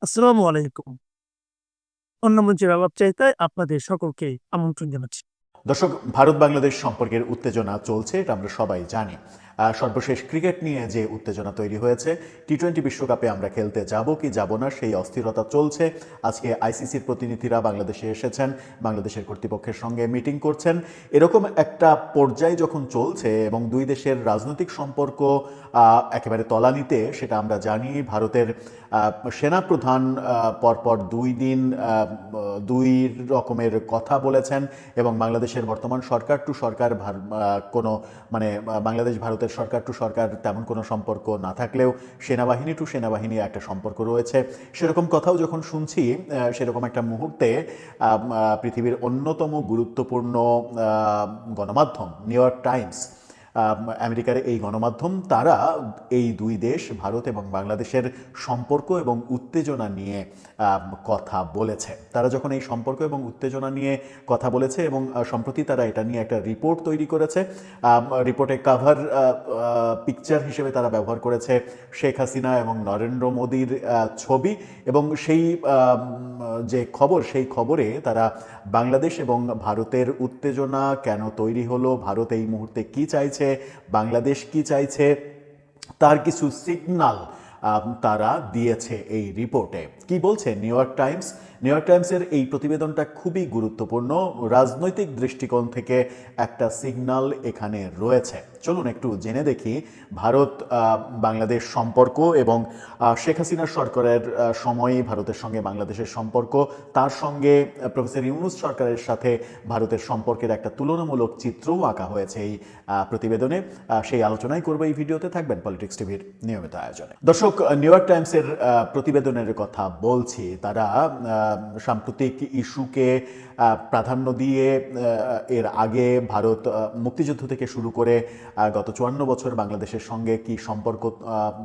আসসালামু আলাইকুম। অন্য মঞ্চের আলাপচারিতায় আপনাদের সকলকে আমন্ত্রণ জানাচ্ছি। দর্শক, ভারত বাংলাদেশ সম্পর্কের উত্তেজনা চলছে, এটা আমরা সবাই জানি। সর্বশেষ ক্রিকেট নিয়ে যে উত্তেজনা তৈরি হয়েছে, টি-20 বিশ্বকাপে আমরা খেলতে যাব কি যাব না সেই অস্থিরতা চলছে। আজকে আইসিসির প্রতিনিধিরা বাংলাদেশে এসেছেন, বাংলাদেশের কর্তৃপক্ষের সঙ্গে মিটিং করছেন। এরকম একটা পর্যায়ে যখন চলছে এবং দুই দেশের রাজনৈতিক সম্পর্ক একেবারে তলানিতে, সেটা আমরা জানি। ভারতের সেনাপ্রধান পরপর 2 দিন দুই রকমের কথা বলেছেন এবং বাংলাদেশের বর্তমান সরকার টু সরকার কোনো মানে বাংলাদেশ ভারতের সরকার টু সরকার তেমন কোনো সম্পর্ক না থাকলেও সেনাবাহিনী টু সেনাবাহিনী একটা সম্পর্ক রয়েছে। সেরকম কথাও যখন শুনছি, সেরকম একটা মুহূর্তে পৃথিবীর অন্যতম গুরুত্বপূর্ণ গণমাধ্যম নিউ ইয়র্ক টাইমস, আমেরিকার এই গণমাধ্যম, তারা এই দুই দেশ ভারত এবং বাংলাদেশের সম্পর্ক এবং উত্তেজনা নিয়ে কথা বলেছে। তারা যখন এই সম্পর্ক এবং উত্তেজনা নিয়ে কথা বলেছে এবং সম্প্রতি তারা এটা নিয়ে একটা রিপোর্ট তৈরি করেছে। রিপোর্টে কাভার পিকচার হিসেবে তারা ব্যবহার করেছে শেখ হাসিনা এবং নরেন্দ্র মোদীর ছবি, এবং সেই যে খবর, সেই খবরে তারা বাংলাদেশ এবং ভারতের উত্তেজনা কেন তৈরি হলো, ভারত এই মুহূর্তে কি চাইছে, বাংলাদেশ কি চাইছে, তার কিছু সিগনাল তারা দিয়েছে এই রিপোর্টে। কি বলছে New York Times? New York টাইমসের এই প্রতিবেদনটা খুবই গুরুত্বপূর্ণ, রাজনৈতিক দৃষ্টিকোণ থেকে একটা সিগনাল এখানে রয়েছে। চলুন একটু জেনে দেখি ভারত বাংলাদেশ সম্পর্ক এবং শেখ হাসিনার সরকারের সময়ে ভারতের সঙ্গে বাংলাদেশের সম্পর্ক, তার সঙ্গে প্রফেসর ইউনূস সরকারের সাথে ভারতের সম্পর্কের একটা তুলনামূলক চিত্রও আঁকা হয়েছে এই প্রতিবেদনে। সেই আলোচনাই করবো এই ভিডিওতে, থাকবেন পলিটিক্স টিভির নিয়মিত আয়োজনে। দর্শক, নিউ ইয়র্ক টাইমসের প্রতিবেদনের কথা বলছি। তারা সাম্প্রতিক ইস্যুকে প্রাধান্য দিয়ে এর আগে ভারত মুক্তিযুদ্ধ থেকে শুরু করে গত 54 বছর বাংলাদেশের সঙ্গে কি সম্পর্ক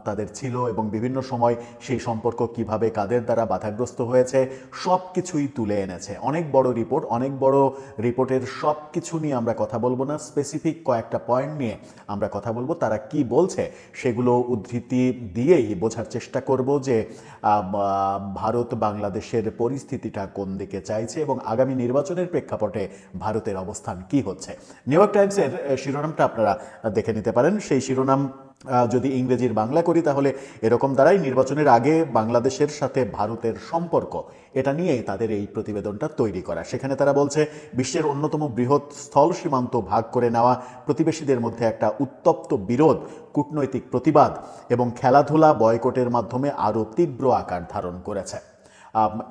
তাদের ছিল এবং বিভিন্ন সময় সেই সম্পর্ক কিভাবে কাদের দ্বারা বাধাগ্রস্ত হয়েছে, সব কিছুই তুলে এনেছে। অনেক বড় রিপোর্ট, অনেক বড় রিপোর্টের সব কিছু নিয়ে আমরা কথা বলবো না, স্পেসিফিক কয়েকটা পয়েন্ট নিয়ে আমরা কথা বলবো। তারা কি বলছে সেগুলো উদ্ধৃতি দিয়েই বোঝার চেষ্টা করব যে ভারত বাংলাদেশের পরিস্থিতিটা কোন দিকে চাইছে এবং আগামী নির্বাচনের প্রেক্ষাপটে ভারতের অবস্থান কি হচ্ছে। নিউ ইয়র্ক টাইমসের শিরোনামটা আপনারা দেখে নিতে পারেন। সেই শিরোনাম যদি ইংরেজির বাংলা করি তাহলে এরকম দ্বারাই, নির্বাচনের আগে বাংলাদেশের সাথে ভারতের সম্পর্ক, এটা নিয়েই তাদের এই প্রতিবেদনটা তৈরি করা। সেখানে তারা বলছে, বিশ্বের অন্যতম বৃহৎ স্থল সীমান্ত ভাগ করে নেওয়া প্রতিবেশীদের মধ্যে একটা উত্তপ্ত বিরোধ, কূটনৈতিক প্রতিবাদ এবং খেলাধুলা বয়কটের মাধ্যমে আরও তীব্র আকার ধারণ করেছে।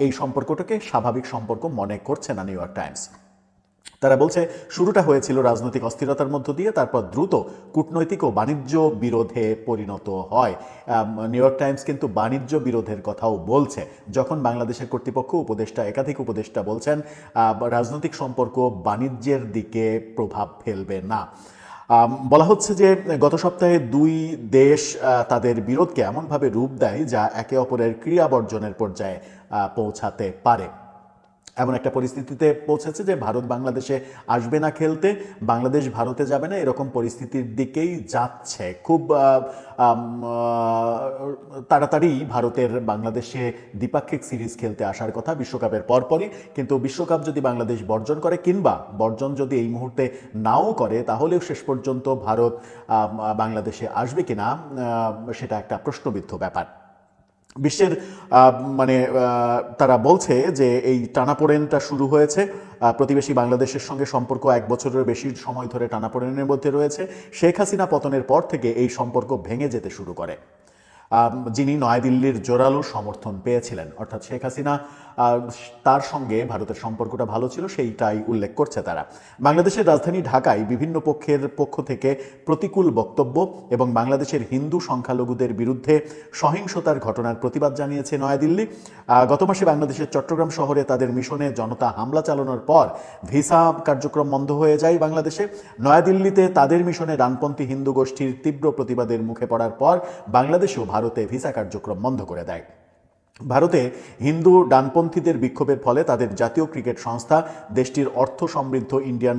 এই সম্পর্কটাকে স্বাভাবিক সম্পর্ক মনে করছে না নিউ ইয়র্ক টাইমস। তারা বলছে, শুরুটা হয়েছিল রাজনৈতিক অস্থিরতার মধ্য দিয়ে, তারপর দ্রুত কূটনৈতিক ও বাণিজ্য বিরোধে পরিণত হয়। নিউ ইয়র্ক টাইমস কিন্তু বাণিজ্য বিরোধের কথাও বলছে, যখন বাংলাদেশের কর্তৃপক্ষ একাধিক উপদেষ্টা বলছেন রাজনৈতিক সম্পর্ক বাণিজ্যের দিকে প্রভাব ফেলবে না। বলা হচ্ছে যে গত সপ্তাহে দুই দেশ তাদের বিরোধকে এমনভাবে রূপ দেয় যা একে অপরের ক্রিয়া বর্জনের পর্যায়ে পৌঁছাতে পারে। এমন একটা পরিস্থিতিতে পৌঁছেছে যে ভারত বাংলাদেশে আসবে না খেলতে, বাংলাদেশ ভারতে যাবে না, এরকম পরিস্থিতির দিকেই যাচ্ছে। খুব তাড়াতাড়ি ভারতের বাংলাদেশে দ্বিপাক্ষিক সিরিজ খেলতে আসার কথা বিশ্বকাপের পরপরই, কিন্তু বিশ্বকাপ যদি বাংলাদেশ বর্জন করে কিংবা বর্জন যদি এই মুহূর্তে নাও করে, তাহলেও শেষ পর্যন্ত ভারত বাংলাদেশে আসবে কিনা সেটা একটা প্রশ্নবিদ্ধ ব্যাপার। বিশ্বের তারা বলছে যে এই টানাপোড়েনটা শুরু হয়েছে, প্রতিবেশী বাংলাদেশের সঙ্গে সম্পর্ক 1 বছরের বেশি সময় ধরে টানাপোড়েনের মধ্যে রয়েছে। শেখ হাসিনা পতনের পর থেকে এই সম্পর্ক ভেঙে যেতে শুরু করে, যিনি নয়াদিল্লির জোরালো সমর্থন পেয়েছিলেন। অর্থাৎ শেখ হাসিনা, তার সঙ্গে ভারতের সম্পর্কটা ভালো ছিল, সেইটাই উল্লেখ করছে তারা। বাংলাদেশের রাজধানী ঢাকায় বিভিন্ন পক্ষের পক্ষ থেকে প্রতিকূল বক্তব্য এবং বাংলাদেশের হিন্দু সংখ্যালঘুদের বিরুদ্ধে সহিংসতার ঘটনার প্রতিবাদ জানিয়েছে নয়াদিল্লি। গত মাসে বাংলাদেশের চট্টগ্রাম শহরে তাদের মিশনে জনতা হামলা চালানোর পর ভিসা কার্যক্রম বন্ধ হয়ে যায় বাংলাদেশে। নয়াদিল্লিতে তাদের মিশনে ডানপন্থী হিন্দু গোষ্ঠীর তীব্র প্রতিবাদের মুখে পড়ার পর বাংলাদেশেও ভারতে ভিসা কার্যক্রম বন্ধ করে দেয়। ভারতে হিন্দু ডানপন্থীদের বিক্ষোভের ফলে তাদের জাতীয় ক্রিকেট সংস্থা দেশটির অর্থ সমৃদ্ধ ইন্ডিয়ান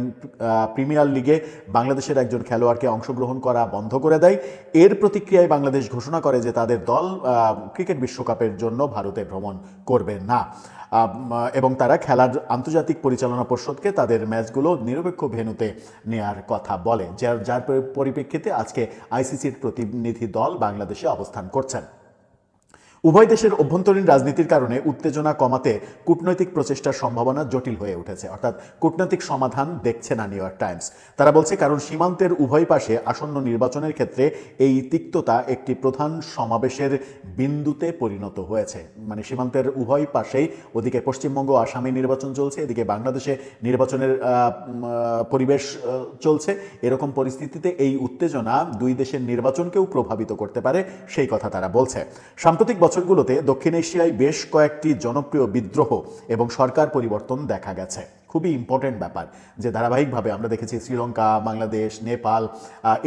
প্রিমিয়ার লিগে বাংলাদেশের একজন খেলোয়াড়কে অংশগ্রহণ করা বন্ধ করে দেয়। এর প্রতিক্রিয়ায় বাংলাদেশ ঘোষণা করে যে তাদের দল ক্রিকেট বিশ্বকাপের জন্য ভারতে ভ্রমণ করবে না এবং তারা খেলার আন্তর্জাতিক পরিচালনা পর্ষদকে তাদের ম্যাচগুলো নিরপেক্ষ ভেন্যুতে নেয়ার কথা বলে, যার পরিপ্রেক্ষিতে আজকে আইসিসির প্রতিনিধি দল বাংলাদেশে অবস্থান করছেন। উভয় দেশের অভ্যন্তরীণ রাজনীতির কারণে উত্তেজনা কমাতে কূটনৈতিক প্রচেষ্টার সম্ভাবনা জটিল হয়ে উঠেছে, অর্থাৎ কূটনৈতিক সমাধান দেখছে না নিউ ইয়র্ক টাইমস। তারা বলছে কারণ সীমান্তের উভয় পাশে আসন্ন নির্বাচনের ক্ষেত্রে এই তিক্ততা একটি প্রধান সমাবেশের বিন্দুতে পরিণত হয়েছে। মানে সীমান্তের উভয় পাশেই, ওদিকে পশ্চিমবঙ্গ আসামে নির্বাচন চলছে, এদিকে বাংলাদেশে নির্বাচনের পরিবেশ চলছে। এরকম পরিস্থিতিতে এই উত্তেজনা দুই দেশের নির্বাচনকেও প্রভাবিত করতে পারে, সেই কথা তারা বলছে। সাম্প্রতিক বছরগুলোতে দক্ষিণ এশিয়ায় বেশ কয়েকটি জনপ্রিয় বিদ্রোহ এবং সরকার পরিবর্তন দেখা গেছে। খুবই ইম্পর্টেন্ট ব্যাপার যে ধারাবাহিকভাবে আমরা দেখেছি শ্রীলঙ্কা, বাংলাদেশ, নেপাল,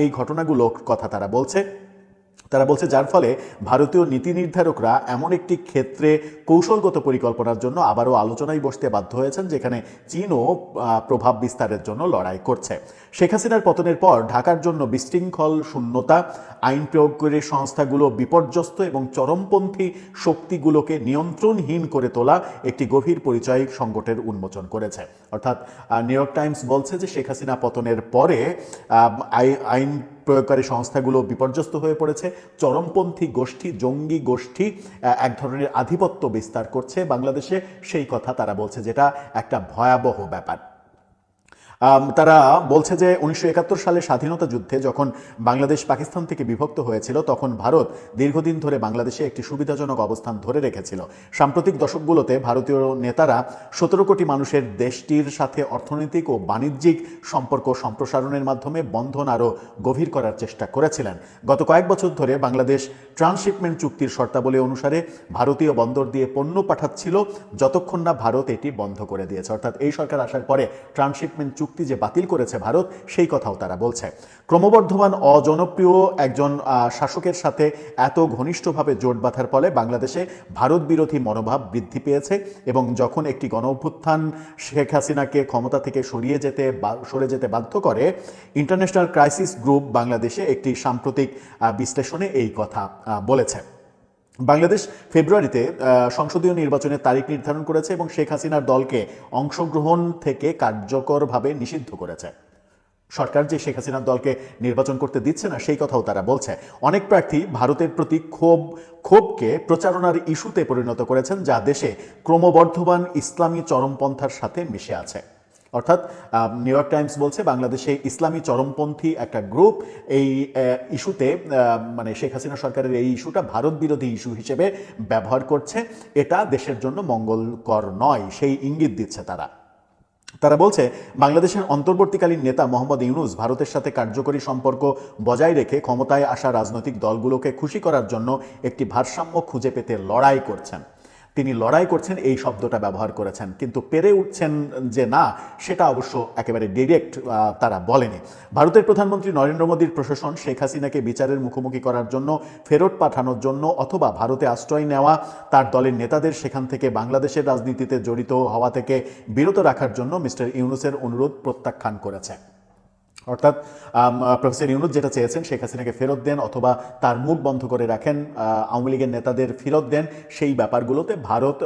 এই ঘটনাগুলোর কথা তারা বলছে। যার ফলে ভারতীয় নীতি নির্ধারকরা এমন একটি ক্ষেত্রে কৌশলগত পরিকল্পনার জন্য আবারও আলোচনায় বসতে বাধ্য হয়েছেন, যেখানে চীনও প্রভাব বিস্তারের জন্য লড়াই করছে। শেখ হাসিনার পতনের পর ঢাকার জন্য বিশৃঙ্খল শূন্যতা, আইন প্রয়োগকারী সংস্থাগুলো বিপর্যস্ত এবং চরমপন্থী শক্তিগুলোকে নিয়ন্ত্রণহীন করে তোলা একটি গভীর পরিচয় সংকটের উন্মোচন করেছে। অর্থাৎ নিউ ইয়র্ক টাইমস বলছে যে শেখ হাসিনা পতনের পরে আইন প্রয়োগকারী সংস্থাগুলো বিপর্যস্ত হয়ে পড়েছে, চরমপন্থী গোষ্ঠী, জঙ্গি গোষ্ঠী এক ধরনের আধিপত্য বিস্তার করছে বাংলাদেশে, সেই কথা তারা বলছে, যেটা একটা ভয়াবহ ব্যাপার। তারা বলছে যে 1971 সালে স্বাধীনতা যুদ্ধে যখন বাংলাদেশ পাকিস্তান থেকে বিভক্ত হয়েছিল, তখন ভারত দীর্ঘদিন ধরে বাংলাদেশে একটি সুবিধাজনক অবস্থান ধরে রেখেছিল। সাম্প্রতিক দশকগুলোতে ভারতীয় নেতারা 17 কোটি মানুষের দেশটির সাথে অর্থনৈতিক ও বাণিজ্যিক সম্পর্ক সম্প্রসারণের মাধ্যমে বন্ধন আরও গভীর করার চেষ্টা করেছিলেন। গত কয়েক বছর ধরে বাংলাদেশ ট্রান্সশিপমেন্ট চুক্তির শর্তাবলী অনুসারে ভারতীয় বন্দর দিয়ে পণ্য পাঠাচ্ছিল, যতক্ষণ না ভারত এটি বন্ধ করে দিয়েছে। অর্থাৎ এই সরকার আসার পরে ট্রান্সশিপমেন্ট চুক্তি যে বাতিল করেছে ভারত, সেই কথাও তারা বলছে। ক্রমবর্ধমান অজনপ্রিয় একজন শাসকের সাথে এত ঘনিষ্ঠভাবে জোট বাঁধার ফলে বাংলাদেশে ভারত বিরোধী মনোভাব বৃদ্ধি পেয়েছে এবং যখন একটি গণঅভ্যুত্থান শেখ হাসিনাকে ক্ষমতা থেকে সরে যেতে বাধ্য করে, ইন্টারন্যাশনাল ক্রাইসিস গ্রুপ বাংলাদেশে একটি সাম্প্রতিক বিশ্লেষণে এই কথা বলেছে। বাংলাদেশ ফেব্রুয়ারিতে সংসদীয় নির্বাচনের তারিখ নির্ধারণ করেছে এবং শেখ হাসিনার দলকে অংশগ্রহণ থেকে কার্যকরভাবে নিষিদ্ধ করেছে। সরকার যে শেখ হাসিনার দলকে নির্বাচন করতে দিচ্ছে না, সেই কথাও তারা বলছে। অনেক প্রার্থী ভারতের প্রতি ক্ষোভকে প্রচারণার ইস্যুতে পরিণত করেছেন, যা দেশে ক্রমবর্ধমান ইসলামী চরমপন্থার সাথে মিশে আছে। অর্থাৎ নিউ ইয়র্ক টাইমস বলছে বাংলাদেশে ইসলামী চরমপন্থী একটা গ্রুপ এই ইস্যুতে, মানে শেখ হাসিনা সরকারের এই ইস্যুটা ভারত বিরোধী ইস্যু হিসেবে ব্যবহার করছে। এটা দেশের জন্য মঙ্গলকর নয়, সেই ইঙ্গিত দিচ্ছে তারা বলছে বাংলাদেশের অন্তর্বর্তীকালীন নেতা মোহাম্মদ ইউনূস ভারতের সাথে কার্যকরী সম্পর্ক বজায় রেখে ক্ষমতায় আসা রাজনৈতিক দলগুলোকে খুশি করার জন্য একটি ভারসাম্য খুঁজে পেতে লড়াই করছেন। তিনি লড়াই করছেন এই শব্দটা ব্যবহার করেছেন, কিন্তু পেরে উঠছেন যে না, সেটা অবশ্য একেবারে ডিরেক্ট তারা বলেনি। ভারতের প্রধানমন্ত্রী নরেন্দ্র মোদীর প্রশাসন শেখ হাসিনাকে বিচারের মুখোমুখি করার জন্য, ফেরত পাঠানোর জন্য অথবা ভারতে আশ্রয় নেওয়া তার দলের নেতাদের সেখান থেকে বাংলাদেশের রাজনীতিতে জড়িত হওয়া থেকে বিরত রাখার জন্য মিস্টার ইউনূসের অনুরোধ প্রত্যাখ্যান করেছে। অর্থাৎ প্রফেসর ইউনূস যেটা চেয়েছেন, শেখ হাসিনাকে ফেরত দেন অথবা তার মুখ বন্ধ করে রাখেন, আওয়ামী লীগের নেতাদের ফেরত দেন, সেই ব্যাপারগুলোতে ভারত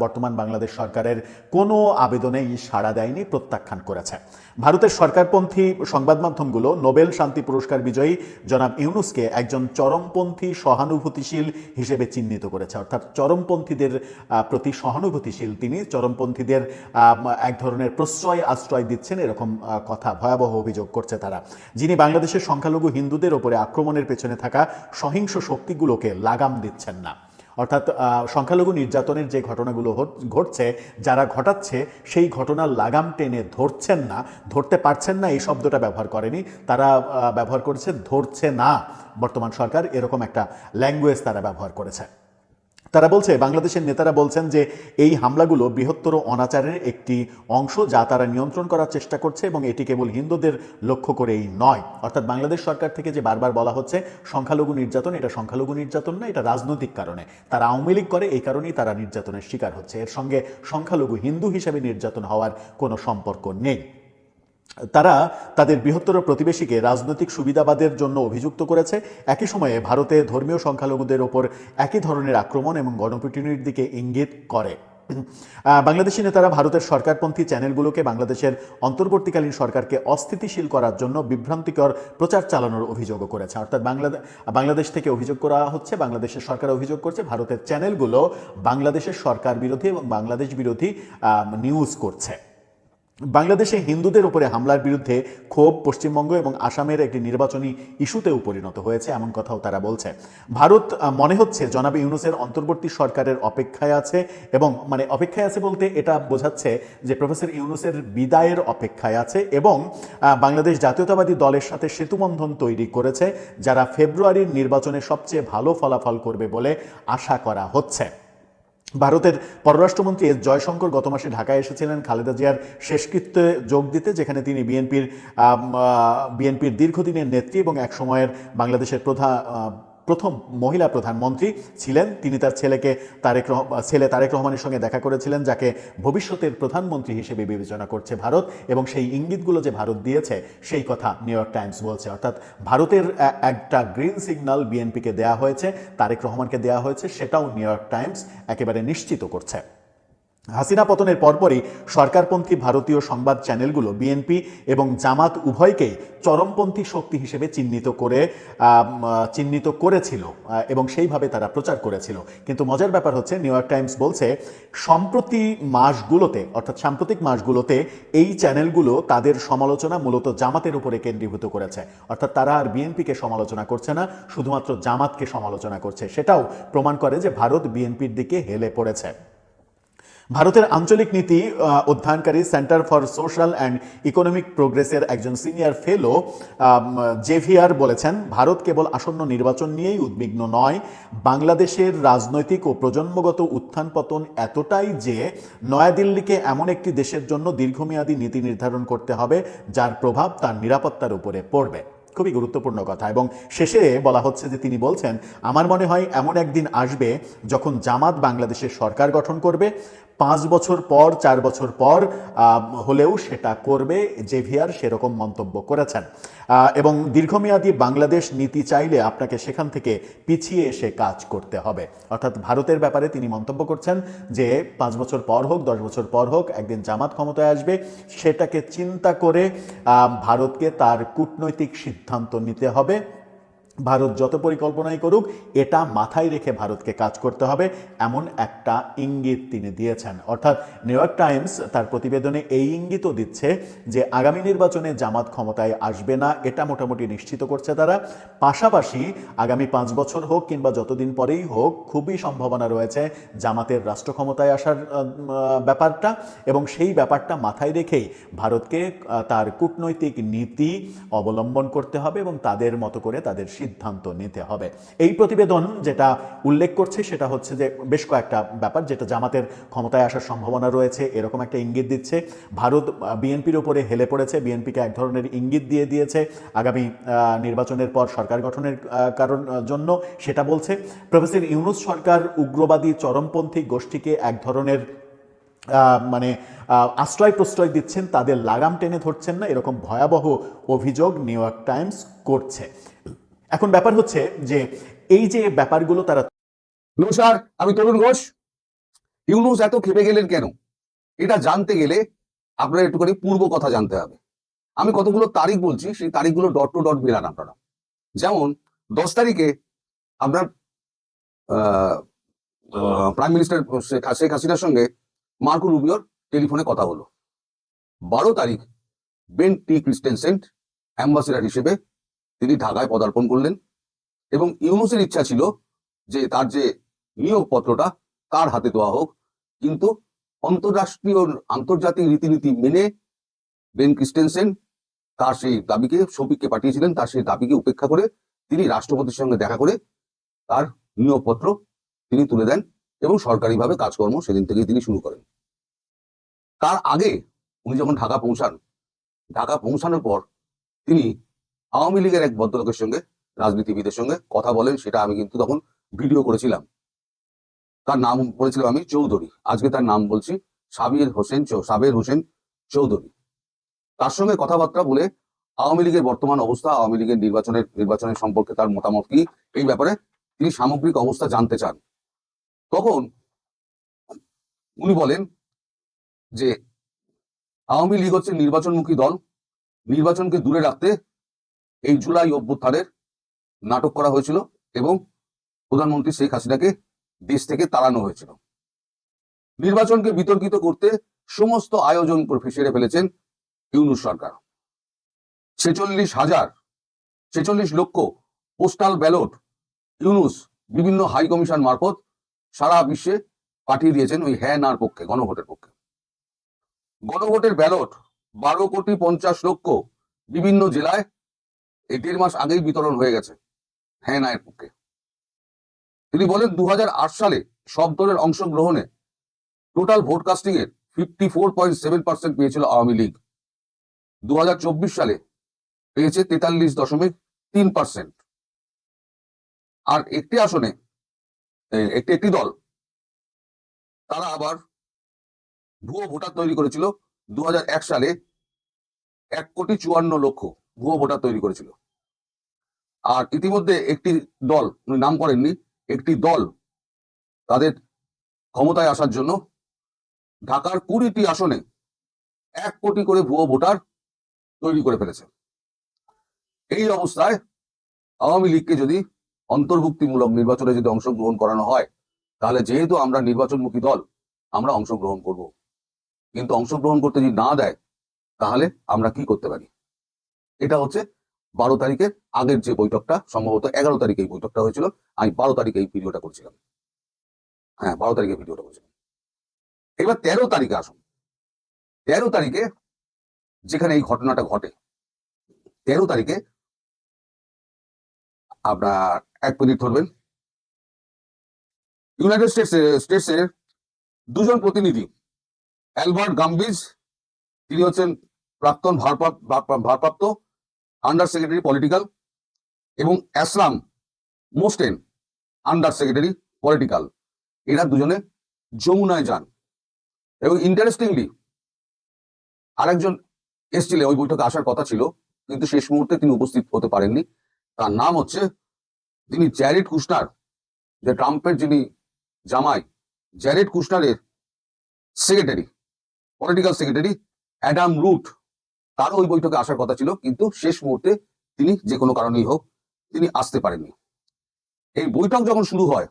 বর্তমান বাংলাদেশ সরকারের কোনো আবেদনেই সাড়া দেয়নি, প্রত্যাখ্যান করেছে। ভারতের সরকারপন্থী সংবাদ মাধ্যমগুলো নোবেল শান্তি পুরস্কার বিজয়ী জনাব ইউনূসকে একজন চরমপন্থী সহানুভূতিশীল হিসেবে চিহ্নিত করেছে। অর্থাৎ চরমপন্থীদের প্রতি সহানুভূতিশীল তিনি, চরমপন্থীদের এক ধরনের আশ্রয় দিচ্ছেন, এরকম কথা, ভয়াবহ অভিযোগ করছে তারা। যিনি বাংলাদেশের সংখ্যালঘু হিন্দুদের ওপরে আক্রমণের পেছনে থাকা সহিংস শক্তিগুলোকে লাগাম দিচ্ছেন না। অর্থাৎ সংখ্যালঘু নির্যাতনের যে ঘটনাগুলো ঘটছে, যারা ঘটাচ্ছে সেই ঘটনার লাগাম টেনে ধরতে পারছেন না, এই শব্দটা ব্যবহার করেনি তারা, ব্যবহার করেছে ধরছে না বর্তমান সরকার, এরকম একটা ল্যাঙ্গুয়েজ তারা ব্যবহার করেছে। তারা বলছে, বাংলাদেশের নেতারা বলছেন যে এই হামলাগুলো বৃহত্তর অনাচারের একটি অংশ যা তারা নিয়ন্ত্রণ করার চেষ্টা করছে, এবং এটি কেবল হিন্দুদের লক্ষ্য করেই নয়। অর্থাৎ বাংলাদেশ সরকার থেকে যে বারবার বলা হচ্ছে সংখ্যালঘু নির্যাতন, এটা সংখ্যালঘু নির্যাতন না, এটা রাজনৈতিক কারণে তারা আওয়ামী লীগ করে, এই কারণেই তারা নির্যাতনের শিকার হচ্ছে। এর সঙ্গে সংখ্যালঘু হিন্দু হিসেবে নির্যাতন হওয়ার কোনো সম্পর্ক নেই। তারা তাদের বৃহত্তর প্রতিবেশীকে রাজনৈতিক সুবিধাবাদের জন্য অভিযুক্ত করেছে। একই সময়ে ভারতে ধর্মীয় সংখ্যালঘুদের ওপর একই ধরনের আক্রমণ এবং গণপিটুনির দিকে ইঙ্গিত করে। বাংলাদেশি নেতারা ভারতের সরকারপন্থী চ্যানেলগুলোকে বাংলাদেশের অন্তর্বর্তীকালীন সরকারকে অস্থিতিশীল করার জন্য বিভ্রান্তিকর প্রচার চালানোর অভিযোগও করেছে। অর্থাৎ বাংলাদেশ থেকে অভিযোগ করা হচ্ছে, বাংলাদেশের সরকার অভিযোগ করছে ভারতের চ্যানেলগুলো বাংলাদেশের সরকার বিরোধী এবং বাংলাদেশ বিরোধী নিউজ করছে। বাংলাদেশে হিন্দুদের উপরে হামলার বিরুদ্ধে ক্ষোভ পশ্চিমবঙ্গ এবং আসামের একটি নির্বাচনী ইস্যুতেও পরিণত হয়েছে, এমন কথাও তারা বলছে। ভারত মনে হচ্ছে জনাব ইউনূসের অন্তর্বর্তী সরকারের অপেক্ষায় আছে, এবং মানে অপেক্ষায় আছে বলতে এটা বোঝাচ্ছে যে প্রফেসর ইউনূসের বিদায়ের অপেক্ষায় আছে, এবং বাংলাদেশ জাতীয়তাবাদী দলের সাথে সেতুবন্ধন তৈরি করেছে, যারা ফেব্রুয়ারির নির্বাচনে সবচেয়ে ভালো ফলাফল করবে বলে আশা করা হচ্ছে। ভারতের পররাষ্ট্রমন্ত্রী এস জয়শঙ্কর গত মাসে ঢাকায় এসেছিলেন খালেদা জিয়ার শেষকৃত্যে যোগ দিতে, যেখানে তিনি বিএনপির দীর্ঘদিনের নেত্রী এবং এক সময়ের বাংলাদেশের প্রথম মহিলা প্রধানমন্ত্রী ছিলেন। তিনি তার ছেলে তারেক রহমানের সঙ্গে দেখা করেছিলেন, যাকে ভবিষ্যতের প্রধানমন্ত্রী হিসেবে বিবেচনা করছে ভারত, এবং সেই ইঙ্গিতগুলো যে ভারত দিয়েছে সেই কথা নিউ ইয়র্ক টাইমস বলছে। অর্থাৎ ভারতের একটা গ্রিন সিগন্যাল বিএনপিকে দেয়া হয়েছে, তারেক রহমানকে দেয়া হয়েছে, সেটাও নিউ ইয়র্ক টাইমস একেবারে নিশ্চিত করছে। হাসিনা পতনের পরপরই সরকারপন্থী ভারতীয় সংবাদ চ্যানেলগুলো বিএনপি এবং জামাত উভয়কেই চরমপন্থী শক্তি হিসেবে চিহ্নিত করেছিল এবং সেইভাবে তারা প্রচার করেছিল। কিন্তু মজার ব্যাপার হচ্ছে, নিউ ইয়র্ক টাইমস বলছে সাম্প্রতিক মাসগুলোতে এই চ্যানেলগুলো তাদের সমালোচনা মূলত জামাতের উপরে কেন্দ্রীভূত করেছে। অর্থাৎ তারা আর বিএনপিকে সমালোচনা করছে না, শুধুমাত্র জামাতকে সমালোচনা করছে। সেটাও প্রমাণ করে যে ভারত বিএনপির দিকে হেলে পড়েছে। ভারতের আঞ্চলিক নীতি অধ্যয়নকারী centre for social and economic প্রোগ্রেসের একজন সিনিয়র ফেলো জেভিয়ার বলেছেন, ভারত কেবল আসন্ন নির্বাচন নিয়েই উদ্বিগ্ন নয়, বাংলাদেশের রাজনৈতিক ও প্রজন্মগত উত্থান পতন এতটাই যে নয়াদিল্লিকে এমন একটি দেশের জন্য দীর্ঘমেয়াদী নীতি নির্ধারণ করতে হবে যার প্রভাব তার নিরাপত্তার উপরে পড়বে। খুবই গুরুত্বপূর্ণ কথা। এবং শেষে বলা হচ্ছে যে তিনি বলছেন, আমার মনে হয় এমন একদিন আসবে যখন জামাত বাংলাদেশের সরকার গঠন করবে, 5 বছর পর 4 বছর পর হলেও সেটা করবে। জেভিয়ার সেরকম মন্তব্য করেছেন। এবং দীর্ঘমেয়াদী বাংলাদেশ নীতি চাইলে আপনাকে সেখান থেকে পিছিয়ে এসে কাজ করতে হবে। অর্থাৎ ভারতের ব্যাপারে তিনি মন্তব্য করছেন যে 5 বছর পর হোক 10 বছর পর হোক একদিন জামাত ক্ষমতায় আসবে, সেটাকে চিন্তা করে ভারতকে তার কূটনৈতিক সিদ্ধান্ত নিতে হবে। ভারত যত পরিকল্পনাই করুক এটা মাথায় রেখে ভারতকে কাজ করতে হবে, এমন একটা ইঙ্গিত তিনি দিয়েছেন। অর্থাৎ নিউ ইয়র্ক টাইমস তার প্রতিবেদনে এই ইঙ্গিতও দিচ্ছে যে আগামী নির্বাচনে জামাত ক্ষমতায় আসবে না, এটা মোটামুটি নিশ্চিত করছে তারা। পাশাপাশি আগামী 5 বছর হোক কিংবা যতদিন পরেই হোক, খুবই সম্ভাবনা রয়েছে জামাতের রাষ্ট্র ক্ষমতায় আসার ব্যাপারটা, এবং সেই ব্যাপারটা মাথায় রেখেই ভারতকে তার কূটনৈতিক নীতি অবলম্বন করতে হবে এবং তাদের মতো করে তাদের সিদ্ধান্ত নিতে হবে। এই প্রতিবেদন যেটা উল্লেখ করছে সেটা হচ্ছে যে বেশ কয়েকটা ব্যাপার যেটা জামাতের ক্ষমতায় আসার সম্ভাবনা রয়েছে এরকম একটা ইঙ্গিত দিচ্ছে। ভারত বিএনপির উপরে হেলে পড়েছে, বিএনপিকে এক ধরনের ইঙ্গিত দিয়ে দিয়েছে আগামী নির্বাচনের পর সরকার গঠনের জন্য, সেটা বলছে। প্রফেসর ইউনূস সরকার উগ্রবাদী চরমপন্থী গোষ্ঠীকে এক ধরনের আশ্রয় প্রশ্রয় দিচ্ছেন, তাদের লাগাম টেনে ধরছেন না, এরকম ভয়াবহ অভিযোগ নিউ ইয়র্ক টাইমস করছে। এখন ব্যাপার হচ্ছে যে এই যে ব্যাপারগুলো তারা। নমস্কার, আমি তরুণ ঘোষ। ইউনূস এত খেপে গেলেন কেন, এটা জানতে গেলে আপনারা একটুখানি পূর্ব কথা জানতে হবে। আমি কতগুলো তারিখ বলছি, সেই তারিখগুলো ডট টু ডট মিলান আপনারা। যেমন 10 তারিখে আপনার প্রাইম মিনিস্টার শেখ হাসিনার সঙ্গে মার্কো রুবিওর টেলিফোনে কথা হলো। 12 তারিখ বেন টি ক্রিস্টেনসেন অ্যাম্বাসেডর হিসেবে তিনি ঢাকায় পদার্পণ করলেন, এবং ইউনূসের ইচ্ছা ছিল যে তার যে নিয়োগপত্রটা তার হাতে দেওয়া হোক, কিন্তু আন্তর্জাতিক রীতিনীতি মেনে বেন ক্রিস্টেনসেন তার সেই দাবিকে, শফিককে পাঠিয়েছিলেন, তার সেই দাবিকে উপেক্ষা করে তিনি রাষ্ট্রপতির সঙ্গে দেখা করে তার নিয়োগপত্র তিনি তুলে দেন এবং সরকারিভাবে কাজকর্ম সেদিন থেকেই তিনি শুরু করেন। তার আগে উনি যখন ঢাকা পৌঁছান, ঢাকা পৌঁছানোর পর তিনি আওয়ামী লীগের এক ভদ্রলোকের সঙ্গে, রাজনীতিবিদের সঙ্গে কথা বলেন। সেটা আমি কিন্তু তখন ভিডিও করেছিলাম। তার নাম বলেছিলাম আমি চৌধুরী, আজকে তার নাম বলছি সাবির হোসেন চৌধুরী। তার সঙ্গে কথাবার্তা বলে আওয়ামী লীগের বর্তমান অবস্থা, আওয়ামী লীগের নির্বাচনের সম্পর্কে তার মতামত কি, এই ব্যাপারে তিনি সামগ্রিক অবস্থা জানতে চান। তখন উনি বলেন যে আওয়ামী লীগ হচ্ছে নির্বাচনমুখী দল, নির্বাচনকে দূরে রাখতে এই জুলাই অভ্যুত্থানের নাটক করা হয়েছিল এবং প্রধানমন্ত্রী শেখ হাসিনাকে দেশ থেকে তাড়ানো হয়েছিল। নির্বাচনকে বিতর্কিত করতে সমস্ত আয়োজন সেরে ফেলেছেন ইউনূস সরকার। 46 লক্ষ পোস্টাল ব্যালট ইউনূস বিভিন্ন হাই কমিশন মারফত সারা বিশ্বে পাঠিয়ে দিয়েছেন ওই হ্যাঁ নার পক্ষে, গণভোটের পক্ষে। গণভোটের ব্যালট 12,50,00,000 বিভিন্ন জেলায় এই 1.5 মাস আগেই বিতরণ হয়ে গেছে হ্যাঁ না এর পক্ষে। তিনি বলেন 2008 সালে সব দলের অংশগ্রহণে টোটাল ভোট কাস্টিং এর 54.7% পেয়েছিল আওয়ামী লীগ। 2024 সালে পেয়েছে 43.3%। আর একটি আসনে একটি দল তারা আবার ভুয়ো ভোটার তৈরি করেছিল। 2001 সালে 1,54,00,000 ভুয়ো ভোটার তৈরি করেছিল। আর ইতিমধ্যে একটি দল, উনি নাম করেননি, একটি দল তাদের ক্ষমতায় আসার জন্য ঢাকার 20টি আসনে 1 কোটি করে ভুয়ো ভোটার তৈরি করে ফেলেছে। এই অবস্থায় আওয়ামী লীগকে যদি অন্তর্ভুক্তিমূলক নির্বাচনে যদি অংশগ্রহণ করানো হয়, তাহলে যেহেতু আমরা নির্বাচনমুখী দল, আমরা অংশগ্রহণ করব। কিন্তু অংশগ্রহণ করতে যদি না দেয়, তাহলে আমরা কি করতে পারি? এটা হচ্ছে 12 তারিখের আগের যে বৈঠকটা, সম্ভবত 11 তারিখে এই বৈঠকটা হয়েছিল। আমি 12 তারিখে এই ভিডিওটা করছিলাম। হ্যাঁ, 12 তারিখে ভিডিওটা করছিলাম। এবার 13 তারিখে আসুন। 13 তারিখে যেখানে এই ঘটনাটা ঘটে, 13 তারিখে আপনার 1 মিনিট ধরবেন, ইউনাইটেড স্টেটসের 2 জন প্রতিনিধি, অ্যালবার্ট গাম্বিজ, তিনি হচ্ছেন প্রাক্তন ভারপ্রাপ্ত আন্ডার সেক্রেটারি পলিটিক্যাল, এবং আসলাম মোস্টেন, আন্ডার সেক্রেটারি পলিটিক্যাল। এরা দুজনে যমুনায় যান। এবং ইন্টারেস্টিংলি আরেকজন এসছিলেন, ওই বৈঠকে আসার কথা ছিল, কিন্তু শেষ মুহূর্তে তিনি উপস্থিত হতে পারেননি। তার নাম হচ্ছে, তিনি জ্যারেড কুশনার, যে ট্রাম্পের যিনি জামাই, জ্যারেড কুশনারের secretary, political secretary Adam Root. তারও ওই বৈঠকে আসার কথা ছিল, কিন্তু শেষ মুহূর্তে তিনি যে কোনো কারণেই হোক তিনি আসতে পারেননি। এই বৈঠক যখন শুরু হয়,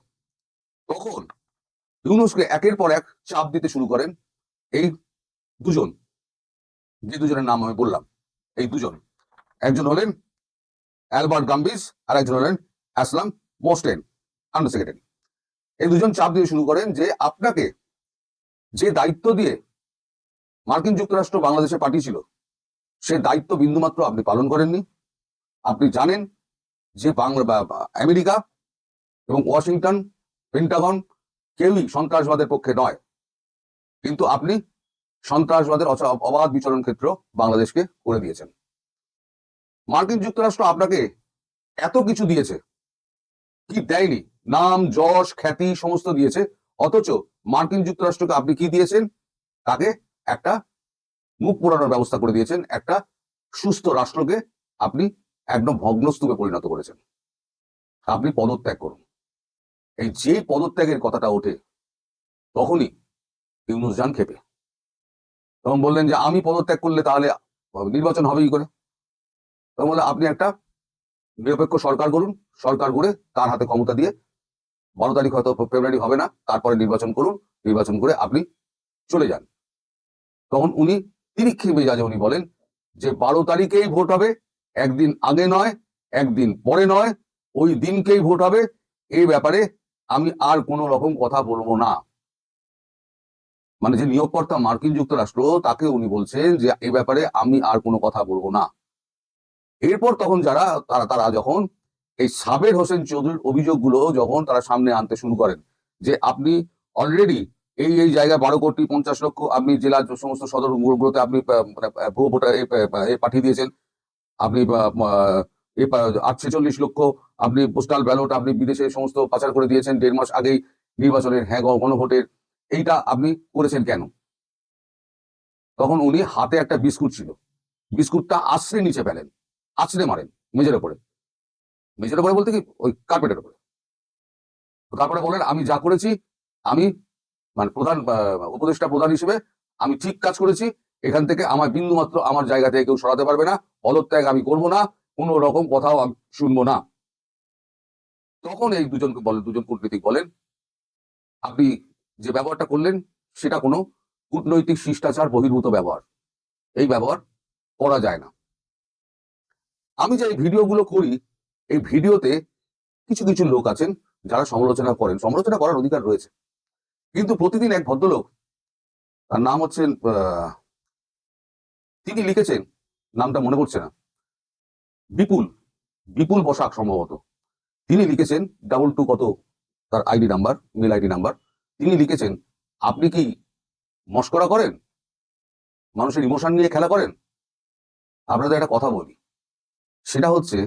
তখন ইউনূসকে একের পর এক চাপ দিতে শুরু করেন এই দুজন, যে দুজনের নাম আমি বললাম। এই দুজন, একজন হলেন অ্যালবার্ট গাম্বিজ আর একজন হলেন আসলাম মোস্টেন, আন্ডার সেক্রেটারি। এই দুজন চাপ দিয়ে শুরু করেন যে আপনাকে যে দায়িত্ব দিয়ে মার্কিন যুক্তরাষ্ট্র বাংলাদেশে পাঠিয়েছিল, সে দায়িত্ব বিন্দুমাত্র আপনি পালন করেননি। আপনি জানেন যে আমেরিকা এবং ওয়াশিংটন, পেন্টাগন কেউই সন্ত্রাসবাদের পক্ষে নয়, কিন্তু আপনি সন্ত্রাসবাদের অবাধ বিচরণ ক্ষেত্র বাংলাদেশকে করে দিয়েছেন। মার্কিন যুক্তরাষ্ট্র আপনাকে এত কিছু দিয়েছে, কি দেয়নি? নাম, যশ, খ্যাতি সমস্ত দিয়েছে। অথচ মার্কিন যুক্তরাষ্ট্রকে আপনি কি দিয়েছেন? তাকে একটা মুখ পোড়ানোর ব্যবস্থা করে দিয়েছেন। একটা সুস্থ রাষ্ট্রকে আপনি একদম ভগ্নস্তূপে পরিণত করেছেন। আপনি পদত্যাগ করুন। এই যে পদত্যাগের কথাটা ওঠে, তখনই ইউনূস যান খেপে। তখন বললেন যে আমি পদত্যাগ করলে তাহলে নির্বাচন হবে কি করে? তখন বললেন আপনি একটা নিরপেক্ষ সরকার গড়ুন, সরকার গড়ে তার হাতে ক্ষমতা দিয়ে 12 তারিখ হয়তো ফেব্রুয়ারি হবে না, তারপরে নির্বাচন করুন, নির্বাচন করে আপনি চলে যান। তখন তিনি মেজাজে উনি বলেন যে 12 তারিখেই ভোট হবে, একদিন আগে নয়, একদিন পরে নয়, ওই দিনকেই ভোট হবে। এই ব্যাপারে আমি আর কোনো রকম কথা বলবো না। মানে যে নিয়োগকর্তা মার্কিন যুক্তরাষ্ট্র, তাকে উনি বলছেন যে এই ব্যাপারে আমি আর কোনো কথা বলবো না। এরপর তখন তারা যখন এই সাবের হোসেন চৌধুরীর অভিযোগগুলো যখন তারা সামনে আনতে শুরু করেন, যে আপনি অলরেডি এই জায়গায় 12,50,00,000 আপনি জেলার যে সমস্ত সদরগুলোতে আপনি ভুয়ো ভোটার পাঠিয়ে দিয়েছেন। আপনি 46 লক্ষ আপনি পোস্টাল ব্যালট আপনি বিদেশে সমস্ত পাচার করে দিয়েছেন 1.5 মাস আগেই নির্বাচনের, হ্যাঁ গণভোটের। এইটা আপনি করেছেন কেন? তখন উনি হাতে একটা বিস্কুট ছিল, বিস্কুটটা আছড়ে নিচে ফেলেন, আছড়ে মারেন মেঝের উপরে বলতে কি ওই কার্পেটের উপরে। তারপরে বলেন আমি যা করেছি, আমি মানে প্রধান উপদেষ্টা প্রধান হিসেবে আমি ঠিক কাজ করেছি, এখান থেকে আমার বিন্দু মাত্র আমার জায়গা থেকে কেউ সরাতে পারবে না, পদত্যাগ আমি করবো না, কোনো রকম কথাও আমি শুনবো না। তখন এই দুজন কূটনীতিক বলেন আপনি যে ব্যবহারটা করলেন সেটা কোনো কূটনৈতিক শিষ্টাচার বহির্ভূত ব্যবহার, এই ব্যবহার করা যায় না। আমি যে এই ভিডিওগুলো করি, এই ভিডিওতে কিছু কিছু লোক আছেন যারা সমালোচনা করেন, সমালোচনা করার অধিকার রয়েছে, কিন্তু প্রতিদিন এক ভদ্রলোক, তার নাম হচ্ছেন তিনি লিখেছেন, নামটা মনে পড়ছে না, বিপুল বসাক সম্ভবত, তিনি লিখেছেন 22 কত তার ID number, mail ID number, তিনি লিখেছেন আপনি কি মস্করা করেন, মানুষের ইমোশন নিয়ে খেলা করেন? আপনাদের একটা কথা বলি, সেটা হচ্ছে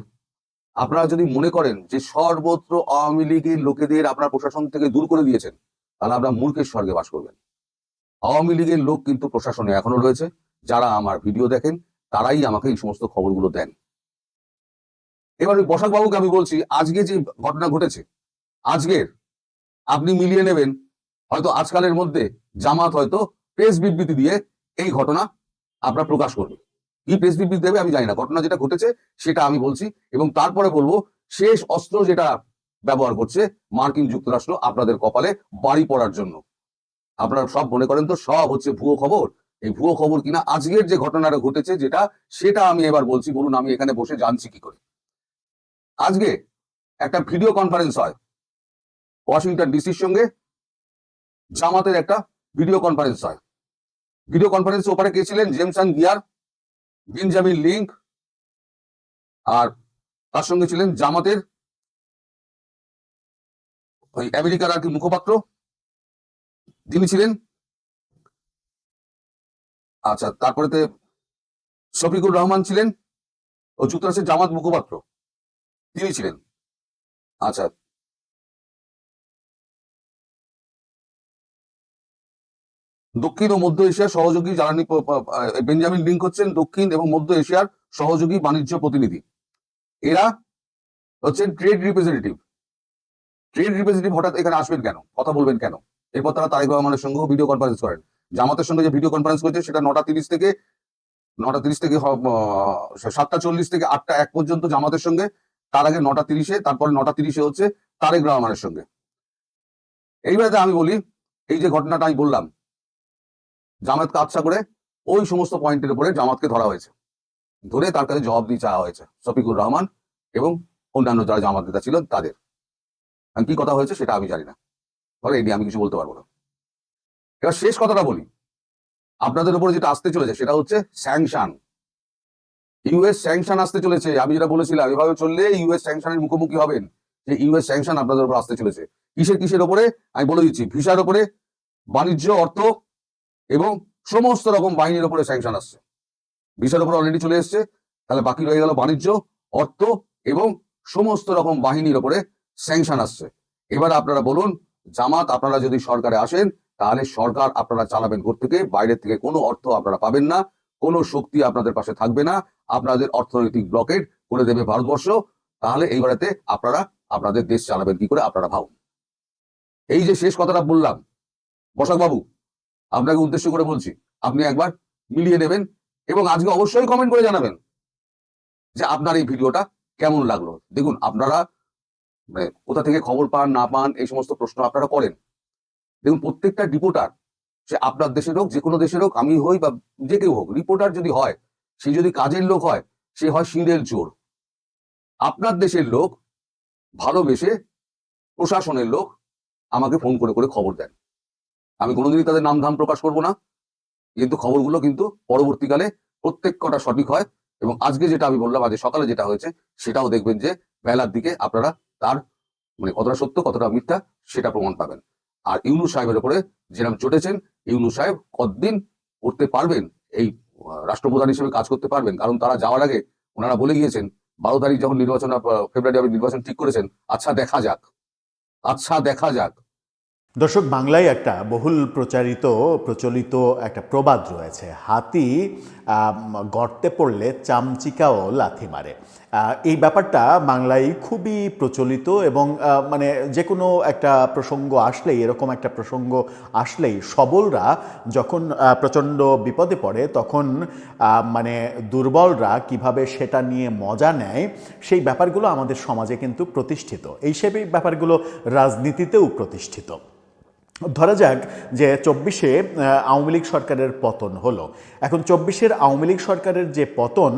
আপনারা যদি মনে করেন যে সর্বত্র আওয়ামী লীগের লোকেদের আপনার প্রশাসন থেকে দূর করে দিয়েছেন, তাহলে আপনারা মূর্খের স্বর্গে বাস করবেন। আওয়ামী লীগের লোক কিন্তু প্রশাসনে এখনো রয়েছে, যারা আমার ভিডিও দেখেন তারাই আমাকে এই সমস্ত খবরগুলো দেন। এবার ওই বসাক বাবুকে আমি বলছি, আজকে যে ঘটনা ঘটেছে, আজকের আপনি মিলিয়ে নেবেন, হয়তো আজকালের মধ্যে জামাত হয়তো প্রেস বিবৃতি দিয়ে এই ঘটনা আপনার প্রকাশ করবে। কি প্রেস বিবৃতি দেবে আমি জানি না, ঘটনা যেটা ঘটেছে সেটা আমি বলছি, এবং তারপরে বলবো শেষ অস্ত্র যেটা ব্যবহার করছে মার্কিন যুক্তরাষ্ট্র আপনাদের কপালে বাড়ি পড়ার জন্য। আপনারা সব মনে করেন তো সব হচ্ছে ভুয়ো খবর, এই ভুয়ো খবর কিনা আজকের যে ঘটনাটা ঘটেছে যেটা, সেটা আমি এবার বলছি, বলুন আমি এখানে বসে জানছি কি করে। আজকে একটা ভিডিও কনফারেন্স হয় ওয়াশিংটন ডিসির সঙ্গে, জামাতের একটা ভিডিও কনফারেন্স হয়। ভিডিও কনফারেন্সে ওপারে কে ছিলেন? জেমসন গিয়ার, বেঞ্জামিন লিঙ্ক, আর তার সঙ্গে ছিলেন জামাতের ওই আমেরিকার আর কি মুখপাত্র, তিনি ছিলেন, আচ্ছা তারপরেতে শফিকুর রহমান ছিলেন, ও যুক্তরাষ্ট্রের জামাত মুখপাত্র তিনি ছিলেন। আচ্ছা দক্ষিণ ও মধ্য এশিয়ার সহযোগী জ্বালানি বেঞ্জামিন লিঙ্ক হচ্ছেন দক্ষিণ এবং মধ্য এশিয়ার সহযোগী বাণিজ্য প্রতিনিধি। এরা হচ্ছেন ট্রেড রিপ্রেজেন্টেটিভ হঠাৎ এখানে আসবেন কেন, কথা বলবেন কেন? এরপর তারা তারেক রহমানের সঙ্গেও ভিডিও কনফারেন্স করেন। জামাতের সঙ্গে যে ভিডিও কনফারেন্স করেছে সেটা 9:30 থেকে 7:40 থেকে 8:01 পর্যন্ত জামাতের সঙ্গে, তার আগে 9:30, তারপরে 9:30 হচ্ছে তারেক রহমানের সঙ্গে। এইবারে আমি বলি, এই যে ঘটনাটা আমি বললাম, জামাতকে আচ্ছা করে ওই সমস্ত পয়েন্টের উপরে জামাতকে ধরা হয়েছে, ধরে তার কাছে জবাবদিহি চাওয়া হয়েছে শফিকুর রহমান এবং অন্যান্য যারা জামাত নেতা ছিল তাদের। কি কথা হয়েছে সেটা আমি জানি না, ফলে এই নিয়ে আমি কিছু বলতে পারবো না। এবার শেষ কথাটা বলি, আপনাদের উপরে যেটা আসতে চলেছে সেটা হচ্ছে স্যাংশন, ইউএস স্যাংশন আসতে চলেছে। আমি যেটা বলেছিলাম, এভাবে চললে ইউএস স্যাংশনের মুখোমুখি হবেন, যে ইউএস স্যাংশন আপনাদের উপর আসতে চলেছে। কিসের ওপরে আমি বলে দিচ্ছি, ভিসার উপরে, বাণিজ্য, অর্থ এবং সমস্ত রকম বাহিনীর উপরে স্যাংশন আসছে। ভিসার উপরে অলরেডি চলে এসছে, তাহলে বাকি রয়ে গেল বাণিজ্য, অর্থ এবং সমস্ত রকম বাহিনীর উপরে স্যাংশন আসছে। এবার আপনারা বলুন, জামাত আপনারা যদি সরকারে আসেন, তাহলে সরকার আপনারা চালাবেন থেকে, বাইরের থেকে কোনো অর্থ আপনারা পাবেন না, কোনো শক্তি আপনাদের পাশে থাকবে না, আপনাদের অর্থনৈতিক ব্লকেট করে দেবে ভারতবর্ষ। তাহলে এইবারেতে আপনারা আপনাদের দেশ চালাবেন কি করে আপনারা ভাবুন। এই যে শেষ কথাটা বললাম, বসাক বাবু আপনাকে উদ্দেশ্য করে বলছি, আপনি একবার মিলিয়ে নেবেন এবং আজকে অবশ্যই কমেন্ট করে জানাবেন যে আপনার এই ভিডিওটা কেমন লাগলো। দেখুন আপনারা মানে কোথা থেকে খবর পান না পান এই সমস্ত প্রশ্ন আপনারা করেন। দেখুন প্রত্যেকটা রিপোর্টার, সে আপনার দেশের হোক, যে কোনো দেশের হোক, আমি হই বা যে কেউ হোক, রিপোর্টার যদি হয়, সে যদি কাজের লোক হয়, সে হয় সিঁড়ের চোর। আপনার দেশের লোক ভালোবেসে প্রশাসনের লোক আমাকে ফোন করে করে খবর দেন। আমি কোনোদিনই তাদের নাম ধাম প্রকাশ করব না, কিন্তু খবরগুলো কিন্তু পরবর্তীকালে প্রত্যেক কটা সঠিক হয়। এবং আজকে যেটা আমি বললাম, আজকে সকালে যেটা হয়েছে, সেটাও দেখবেন যে বেলার দিকে আপনারা তার মানে কতটা সত্য কতটা মিথ্যা সেটা প্রমাণ পাবেন। আর ইউনূস সাহেবের উপরে যেরকম চটেছেন, ইউনূস সাহেব কতদিন করতে পারবেন, এই রাষ্ট্রপ্রধান হিসেবে কাজ করতে পারবেন? কারণ তারা যাওয়ার আগে ওনারা বলে গিয়েছেন 12 তারিখ যখন নির্বাচন, ফেব্রুয়ারি নির্বাচন ঠিক করেছেন, আচ্ছা দেখা যাক, আচ্ছা দেখা যাক। দর্শক, বাংলায় একটা বহুল প্রচলিত একটা প্রবাদ রয়েছে, হাতি গর্তে পড়লে চামচিকাও লাথি মারে। এই ব্যাপারটা বাংলায় খুবই প্রচলিত এবং মানে যে কোনো একটা প্রসঙ্গ আসলেই, এরকম একটা প্রসঙ্গ আসলেই সবলরা যখন প্রচণ্ড বিপদে পড়ে তখন মানে দুর্বলরা কিভাবে সেটা নিয়ে মজা নেয়, সেই ব্যাপারগুলো আমাদের সমাজে কিন্তু প্রতিষ্ঠিত। এই সেই ব্যাপারগুলো রাজনীতিতেও প্রতিষ্ঠিত। ধরা যাক যে 24-এ আওয়ামী লীগ সরকারের পতন হলো। এখন 24-এর আওয়ামী লীগ সরকারের যে পতন,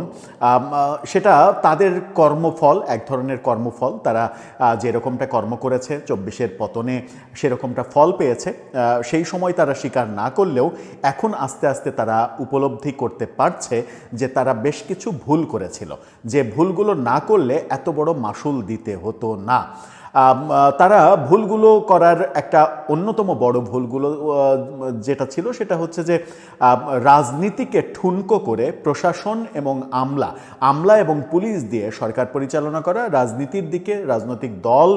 সেটা তাদের কর্মফল, এক ধরনের কর্মফল। তারা যেরকমটা কর্ম করেছে 24-এর পতনে সেরকমটা ফল পেয়েছে। সেই সময় তারা স্বীকার না করলেও এখন আস্তে আস্তে তারা উপলব্ধি করতে পারছে যে তারা বেশ কিছু ভুল করেছিল, যে ভুলগুলো না করলে এত বড় মাসুল দিতে হতো না। তারা ভুলগুলো করার একটা অন্যতম বড় ভুলগুলো যেটা ছিল সেটা হচ্ছে যে রাজনীতিকে ঠুনকো করে প্রশাসন এবং আমলা এবং পুলিশ দিয়ে সরকার পরিচালনা করা, রাজনীতির দিকে রাজনৈতিক দল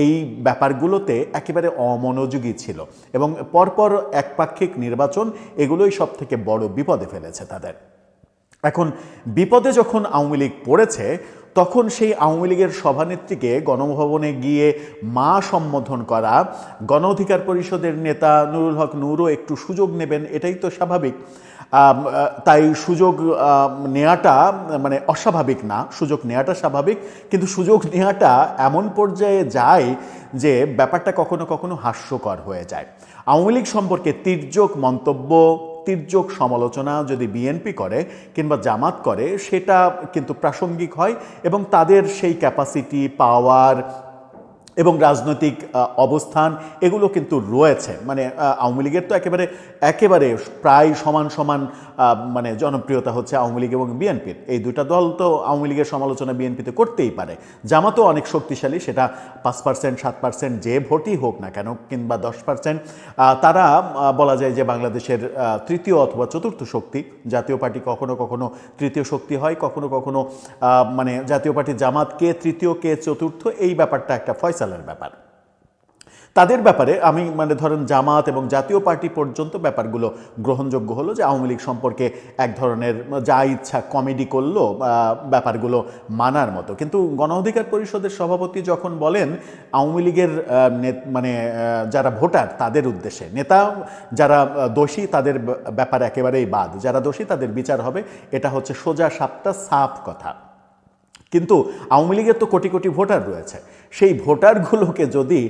এই ব্যাপারগুলোতে একেবারে অমনোযোগী ছিল এবং পরপর একপাক্ষিক নির্বাচন, এগুলোই সব থেকে বড় বিপদে ফেলেছে তাদের। এখন বিপদে যখন আওয়ামী লীগ পড়েছে তখন সেই আওয়ামী লীগের সভানেত্রীকে গণভবনে গিয়ে মা সম্বোধন করা, গণ অধিকার পরিষদের নেতা নুরুল হক নূরও একটু সুযোগ নেবেন, এটাই তো স্বাভাবিক। তাই সুযোগ নেওয়াটা মানে অস্বাভাবিক না, সুযোগ নেওয়াটা স্বাভাবিক, কিন্তু সুযোগ নেওয়াটা এমন পর্যায়ে যায় যে ব্যাপারটা কখনো কখনো হাস্যকর হয়ে যায়। আওয়ামী লীগ সম্পর্কে তির্যক মন্তব্য, তির্যক সমালোচনা যদি বিএনপি করে কিংবা জামাত করে সেটা কিন্তু প্রাসঙ্গিক হয় এবং তাদের সেই ক্যাপাসিটি, পাওয়ার এবং রাজনৈতিক অবস্থান এগুলো কিন্তু রয়েছে। মানে আওয়ামী লীগের তো একেবারে প্রায় সমান সমান মানে জনপ্রিয়তা হচ্ছে আওয়ামী লীগ এবং বিএনপির। এই দুটা দল তো আওয়ামী লীগের সমালোচনা বিএনপিতে করতেই পারে। জামাতও অনেক শক্তিশালী, সেটা 5%, 7% যে ভোটই হোক না কেন কিংবা 10%, তারা বলা যায় যে বাংলাদেশের তৃতীয় অথবা চতুর্থ শক্তি। জাতীয় পার্টি কখনো কখনো তৃতীয় শক্তি হয়, কখনো কখনো মানে জাতীয় পার্টি জামাত কে তৃতীয় কে চতুর্থ, এই ব্যাপারটা একটা ফয়সালার ব্যাপার। তাদের ব্যাপারে আমি মানে ধরেন জামাত এবং জাতীয় পার্টি পর্যন্ত ব্যাপারগুলো গ্রহণযোগ্য হলো যে আওয়ামী লীগ সম্পর্কে এক ধরনের যা ইচ্ছা কমেডি করলো, ব্যাপারগুলো মানার মতো। কিন্তু গণ অধিকার পরিষদের সভাপতি যখন বলেন আওয়ামী লীগের মানে যারা ভোটার তাদের উদ্দেশ্যে, নেতা যারা দোষী তাদের ব্যাপার একেবারেই বাদ, যারা দোষী তাদের বিচার হবে, এটা হচ্ছে সোজা সাপটা সাফ কথা। কিন্তু আওয়ামী লীগের তো কোটি কোটি ভোটার রয়েছে, সেই ভোটারগুলোকে যদি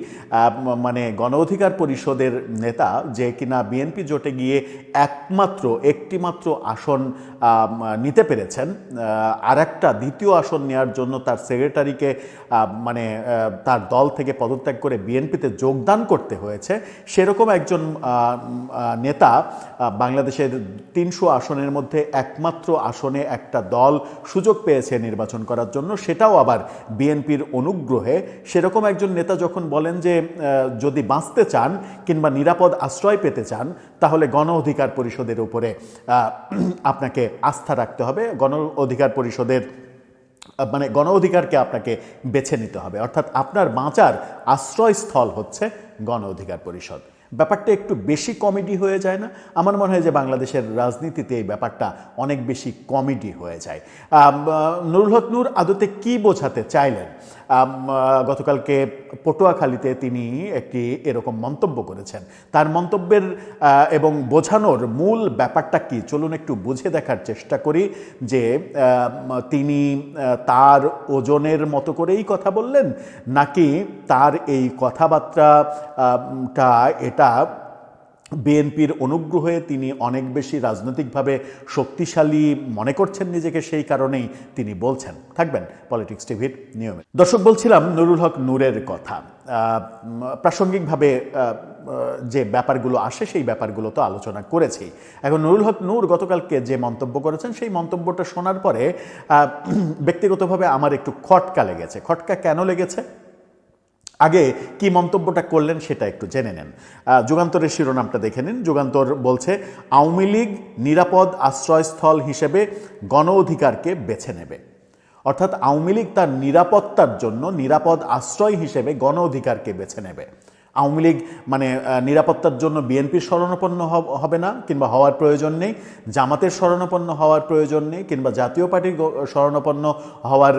মানে গণ অধিকার পরিষদের নেতা, যে কিনা বিএনপি জোটে গিয়ে একটিমাত্র আসন নিতে পেরেছেন, আর একটা দ্বিতীয় আসন নেওয়ার জন্য তার সেক্রেটারিকে মানে তার দল থেকে পদত্যাগ করে বিএনপিতে যোগদান করতে হয়েছে, সেরকম একজন নেতা বাংলাদেশের 300 আসনের মধ্যে একমাত্র আসনে একটা দল সুযোগ পেয়েছে নির্বাচন করার জন্য, সেটাও আবার বিএনপির অনুগ্রহে। সেরকম একজন নেতা যখন বলেন যে যদি বাঁচতে চান কিংবা নিরাপদ আশ্রয় পেতে চান তাহলে গণ অধিকার পরিষদের উপরে আপনাকে আস্থা রাখতে হবে, গণ অধিকার পরিষদের মানে গণ অধিকারকে আপনাকে বেছে নিতে হবে, অর্থাৎ আপনার বাঁচার আশ্রয়স্থল হচ্ছে গণ অধিকার পরিষদ। ব্যাপারটা একটু বেশি কমেডি হয়ে যায় না? আমার মনে হয় যে বাংলাদেশের রাজনীতিতে এই ব্যাপারটা অনেক বেশি কমেডি হয়ে যায়। নুরুল হক নূর আদতে কি বোঝাতে চাইলেন? গতকালকে পটুয়াখালীতে তিনি একটি এরকম মন্তব্য করেছেন। তার মন্তব্যের এবং বোঝানোর মূল ব্যাপারটা কি, চলুন একটু বুঝে দেখার চেষ্টা করি যে তিনি তার ওজনের মতো করেই কথা বললেন নাকি তার এই কথাবার্তাটা এটা বিএনপির অনুগ্রহে তিনি অনেক বেশি রাজনৈতিকভাবে শক্তিশালী মনে করছেন নিজেকে, সেই কারণেই তিনি বলছেন। থাকবেন পলিটিক্স টিভির নিয়মে। দর্শক, বলছিলাম নুরুল হক নূরের কথা। প্রাসঙ্গিকভাবে যে ব্যাপারগুলো আসে সেই ব্যাপারগুলো তো আলোচনা করেছি। এখন নুরুল হক নূর গতকালকে যে মন্তব্য করেছেন সেই মন্তব্যটা শোনার পরে ব্যক্তিগতভাবে আমার একটু খটকা লেগেছে। খটকা কেন লেগেছে? আগে কি মন্তব্যটা করলেন সেটা একটু জেনে নেন। যুগান্তরের শিরোনামটা দেখে নিন। যুগান্তর বলছে, আওয়ামী লীগ নিরাপদ আশ্রয়স্থল হিসেবে গণ অধিকারকে বেছে নেবে। অর্থাৎ আওয়ামী লীগ তার নিরাপত্তার জন্য নিরাপদ আশ্রয় হিসেবে গণ অধিকারকে বেছে নেবে। আওয়ামী লীগ মানে নিরাপত্তার জন্য বিএনপির শরণাপন্ন হবে না, কিংবা হওয়ার প্রয়োজন নেই, জামাতের শরণাপন্ন হওয়ার প্রয়োজন নেই, কিংবা জাতীয় পার্টির শরণাপন্ন হওয়ার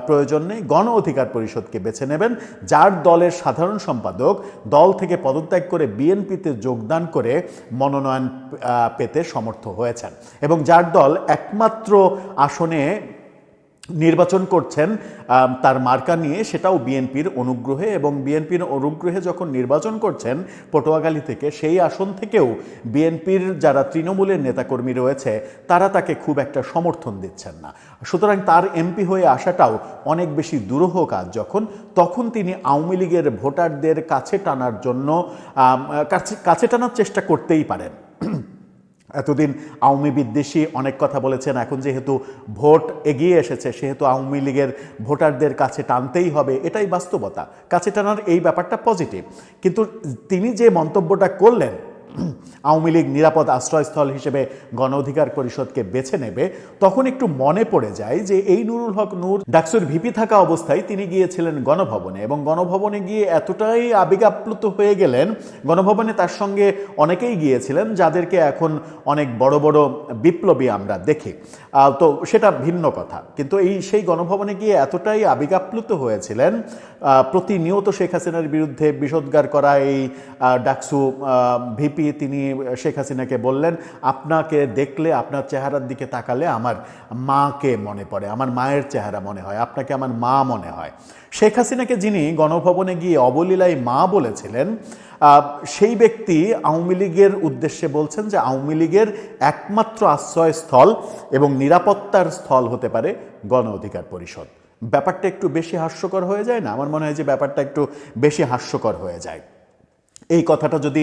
প্রয়োজন নেই। গণ অধিকার পরিষদকে বেছে নেবেন, যার দলের সাধারণ সম্পাদক দল থেকে পদত্যাগ করে বিএনপিতে যোগদান করে মনোনয়ন পেতে সমর্থ হয়েছেন, এবং যার দল একমাত্র আসনে নির্বাচন করছেন তার মার্কা নিয়ে, সেটাও বিএনপির অনুগ্রহে, এবং বিএনপির অনুগ্রহে যখন নির্বাচন করছেন পটুয়াখালী থেকে, সেই আসন থেকেও বিএনপির যারা তৃণমূলের নেতাকর্মী রয়েছে তারা তাকে খুব একটা সমর্থন দিচ্ছেন না। সুতরাং তার এমপি হয়ে আসাটাও অনেক বেশি দুরূহ কাজ। তখন তিনি আওয়ামী লীগের ভোটারদের কাছে টানার জন্য কাছে টানার চেষ্টা করতেই পারেন। এতদিন আওয়ামী বিদ্বেষী অনেক কথা বলেছেন, এখন যেহেতু ভোট এগিয়ে এসেছে সেহেতু আওয়ামী লীগের ভোটারদের কাছে টানতেই হবে, এটাই বাস্তবতা। কাছে টানার এই ব্যাপারটা পজিটিভ, কিন্তু তিনি যে মন্তব্যটা করলেন আওয়ামী লীগ নিরাপদ আশ্রয়স্থল হিসেবে গণ অধিকার পরিষদকে বেছে নেবে, তখন একটু মনে পড়ে যায় যে এই নুরুল হক নূর ডাকসুর ভিপি থাকা অবস্থায় তিনি গিয়েছিলেন গণভবনে, এবং গণভবনে গিয়ে এতটাই আবেগাপ্লুত হয়ে গেলেন, গণভবনে তার সঙ্গে অনেকেই গিয়েছিলেন যাদেরকে এখন অনেক বড় বড় বিপ্লবী আমরা দেখি, তো সেটা ভিন্ন কথা। কিন্তু সেই গণভবনে গিয়ে এতটাই আবেগাপ্লুত হয়েছিলেন, প্রতিনিয়ত শেখ হাসিনার বিরুদ্ধে বিষোদ্গার করা এই ডাকসু ভিপি, তিনি শেখ হাসিনাকে বললেন, আপনাকে দেখলে, আপনার চেহারার দিকে তাকালে আমার মাকে মনে পড়ে, আমার মায়ের চেহারা মনে হয়, আপনাকে আমার মা মনে হয়। শেখ হাসিনাকে যিনি গণভবনে গিয়ে অবলীলায় মা বলেছিলেন, সেই ব্যক্তি আওয়ামী লীগের উদ্দেশ্যে বলছেন যে আওয়ামী লীগের একমাত্র আশ্রয়স্থল এবং নিরাপত্তার স্থল হতে পারে গণ অধিকার পরিষদ। ব্যাপারটা একটু বেশি হাস্যকর হয়ে যায় না? আমার মনে হয় যে ব্যাপারটা একটু বেশি হাস্যকর হয়ে যায়। এই কথাটা যদি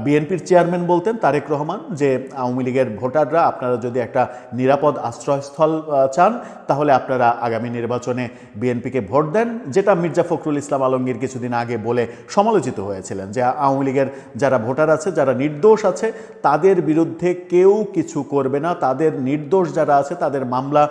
বিএনপির চেয়ারম্যান বলতেন তারেক রহমান, যে আওয়ামী লীগের ভোটাররা, আপনারা যদি একটা নিরাপদ আশ্রয়স্থল চান তাহলে আপনারা আগামী নির্বাচনে বিএনপিকে ভোট দেন, যেটা মির্জা ফখরুল ইসলাম আলমগীর কিছুদিন আগে বলে সমালোচিত হয়েছিলেন, যে আওয়ামী লীগের যারা ভোটার আছে, যারা নির্দোষ আছে, তাদের বিরুদ্ধে কেউ কিছু করবে না, তাদের নির্দোষ যারা আছে তাদের মামলা